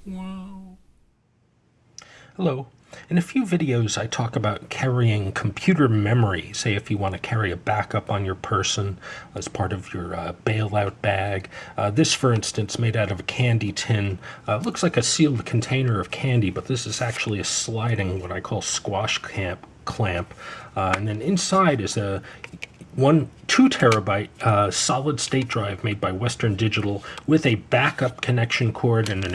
Wow. Hello. In a few videos I talk about carrying computer memory, say if you want to carry a backup on your person as part of your bailout bag. This, for instance, made out of a candy tin. Looks like a sealed container of candy, but this is actually a sliding, what I call squash clamp. And then inside is a 2 terabyte solid state drive made by Western Digital with a backup connection cord and an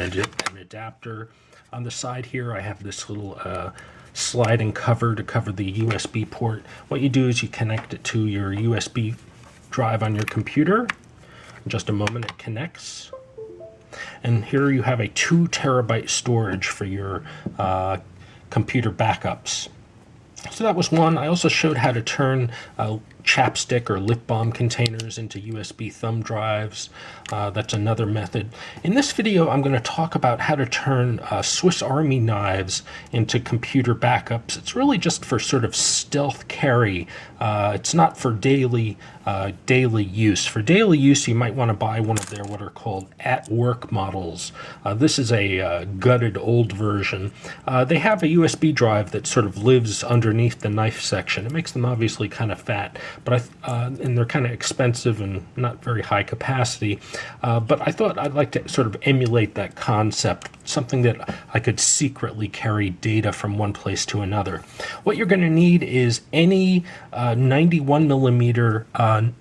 adapter. On the side here I have this little sliding cover to cover the USB port. What you do is you connect it to your USB drive on your computer. In just a moment it connects. And here you have a 2 terabyte storage for your computer backups. So that was one. I also showed how to turn chapstick or lip balm containers into USB thumb drives. That's another method. In this video, I'm going to talk about how to turn Swiss Army knives into computer backups. It's really just for sort of stealth carry. It's not for daily use. For daily use, you might want to buy one of their what are called at-work models. This is a gutted old version. They have a USB drive that sort of lives underneath the knife section. It makes them obviously kind of fat, but and they're kind of expensive and not very high capacity. But I thought I'd like to sort of emulate that concept, something that I could secretly carry data from one place to another. What you're going to need is any 91 millimeter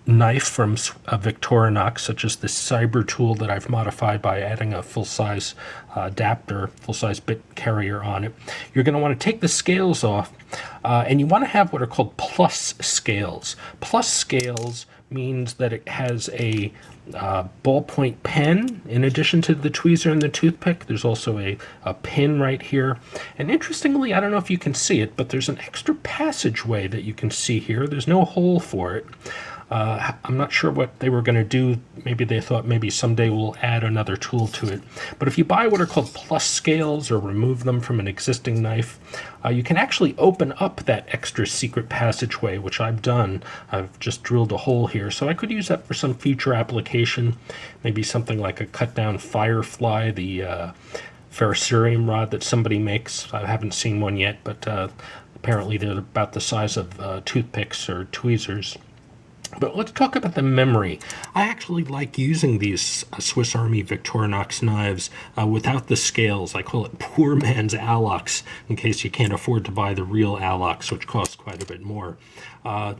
knife from Victorinox, such as the Cyber tool that I've modified by adding a full-size adapter, full-size bit carrier on it. You're going to want to take the scales off, and you want to have what are called plus scales. Plus scales means that it has a ballpoint pen in addition to the tweezer and the toothpick. There's also a pin right here. And interestingly, I don't know if you can see it, but there's an extra passageway that you can see here. There's no hole for it. I'm not sure what they were going to do. Maybe they thought maybe someday we'll add another tool to it. But if you buy what are called plus scales or remove them from an existing knife, you can actually open up that extra secret passageway, which I've done. I've just drilled a hole here, so I could use that for some future application. Maybe something like a cut-down Firefly, the ferrocerium rod that somebody makes. I haven't seen one yet, but apparently they're about the size of toothpicks or tweezers. But let's talk about the memory. I actually like using these Swiss Army Victorinox knives without the scales. I call it poor man's Alox, in case you can't afford to buy the real Alox, which costs quite a bit more.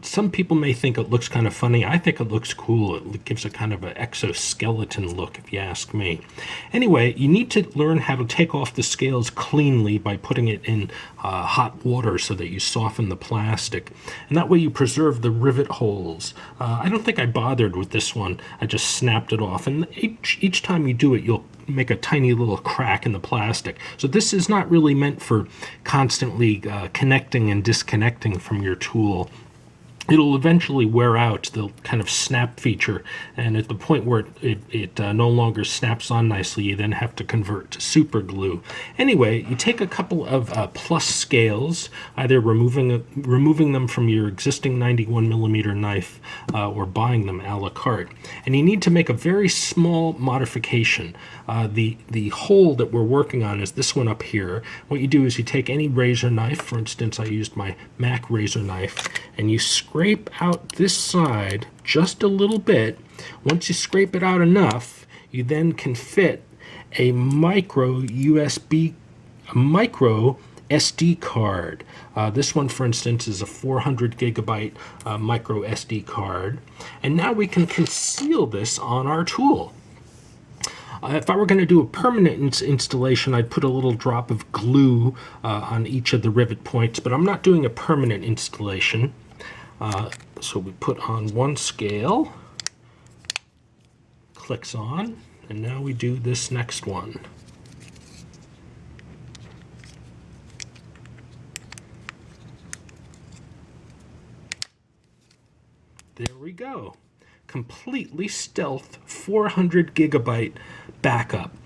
Some people may think it looks kind of funny. I think it looks cool. It gives a kind of an exoskeleton look, if you ask me. Anyway, you need to learn how to take off the scales cleanly by putting it in hot water so that you soften the plastic. And that way you preserve the rivet holes. I don't think I bothered with this one. I just snapped it off. And each time you do it, you'll make a tiny little crack in the plastic. So this is not really meant for constantly connecting and disconnecting from your tool. It'll eventually wear out, the kind of snap feature, and at the point where it no longer snaps on nicely, you then have to convert to super glue. Anyway, you take a couple of plus scales, either removing them from your existing 91 millimeter knife or buying them a la carte. And you need to make a very small modification. The hole that we're working on is this one up here. What you do is you take any razor knife, for instance I used my Mac razor knife, and you scrape out this side just a little bit. Once you scrape it out enough, you then can fit a micro SD card. This one, for instance, is a 400 gigabyte micro SD card. And now we can conceal this on our tool. If I were going to do a permanent installation, I'd put a little drop of glue on each of the rivet points, but I'm not doing a permanent installation. So we put on one scale, clicks on, and now we do this next one. There we go. completely stealth 400 gigabyte backup.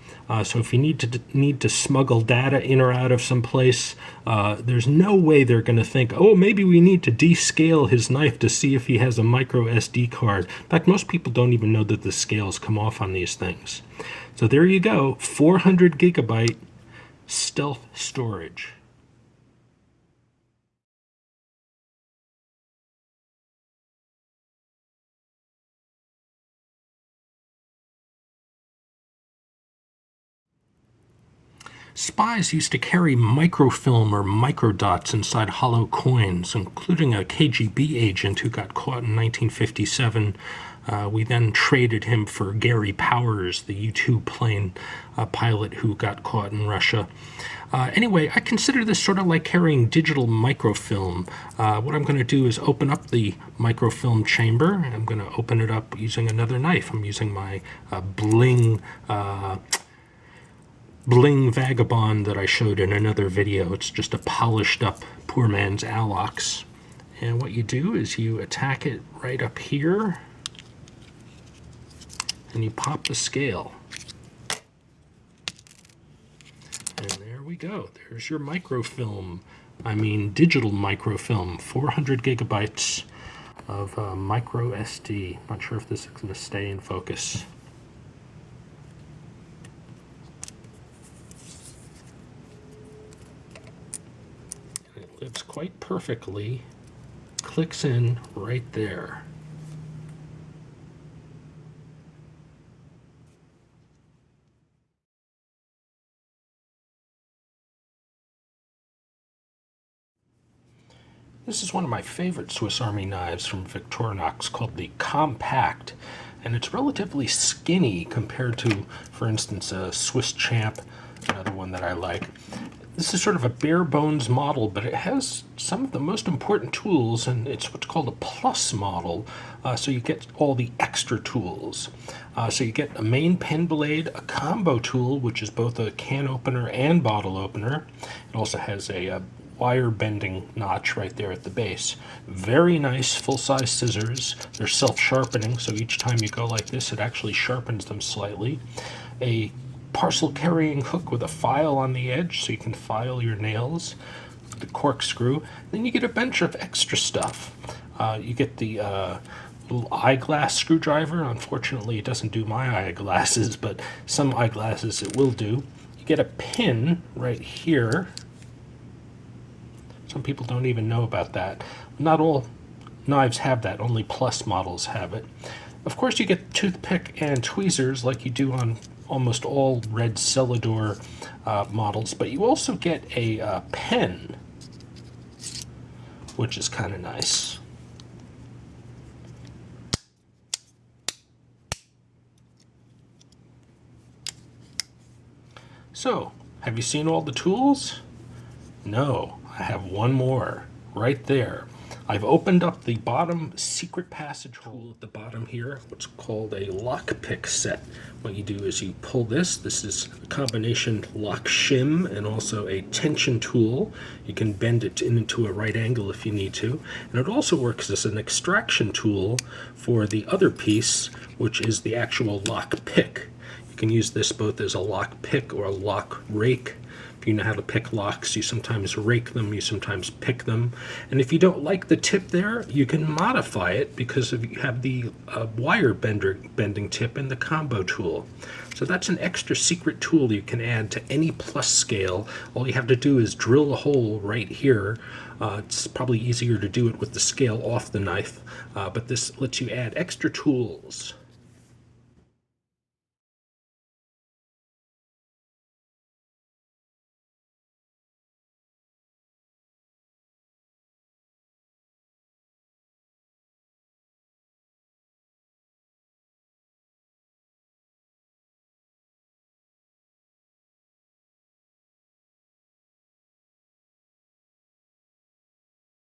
So if you need to smuggle data in or out of some place, there's no way they're going to think, oh, maybe we need to descale his knife to see if he has a micro SD card. In fact, most people don't even know that the scales come off on these things. So there you go, 400 gigabyte stealth storage. Spies used to carry microfilm or microdots inside hollow coins, including a KGB agent who got caught in 1957. We then traded him for Gary Powers, the U-2 plane pilot who got caught in Russia. Anyway, I consider this sort of like carrying digital microfilm. What I'm going to do is open up the microfilm chamber. I'm going to open it up using another knife. I'm using my Bling Vagabond that I showed in another video. It's just a polished up poor man's Alox. And what you do is you attack it right up here and you pop the scale. And there we go. There's your microfilm. I mean digital microfilm. 400 gigabytes of micro SD. Not sure if this is going to stay in focus. Lives quite perfectly, clicks in right there. This is one of my favorite Swiss Army knives from Victorinox called the Compact, and it's relatively skinny compared to, for instance, a Swiss Champ, another one that I like. This is sort of a bare bones model, but it has some of the most important tools, and it's what's called a plus model, so you get all the extra tools. So you get a main pen blade, a combo tool, which is both a can opener and bottle opener. It also has a wire bending notch right there at the base. Very nice full-size scissors. They're self-sharpening, so each time you go like this, it actually sharpens them slightly. A parcel carrying hook with a file on the edge so you can file your nails, the corkscrew. Then you get a bunch of extra stuff. You get the little eyeglass screwdriver. Unfortunately, it doesn't do my eyeglasses, but some eyeglasses it will do. You get a pin right here. Some people don't even know about that. Not all knives have that, only plus models have it. Of course, you get toothpick and tweezers like you do on almost all red Celador models, but you also get a pen, which is kind of nice. So, have you seen all the tools? No, I have one more right there. I've opened up the bottom secret passage hole at the bottom here, what's called a lockpick set. What you do is you pull this. This is a combination lock shim and also a tension tool. You can bend it into a right angle if you need to. And it also works as an extraction tool for the other piece, which is the actual lock pick. You can use this both as a lock pick or a lock rake. If you know how to pick locks, you sometimes rake them, you sometimes pick them. And if you don't like the tip there, you can modify it because you have the wire bending tip and the combo tool. So that's an extra secret tool you can add to any plus scale. All you have to do is drill a hole right here. It's probably easier to do it with the scale off the knife, but this lets you add extra tools.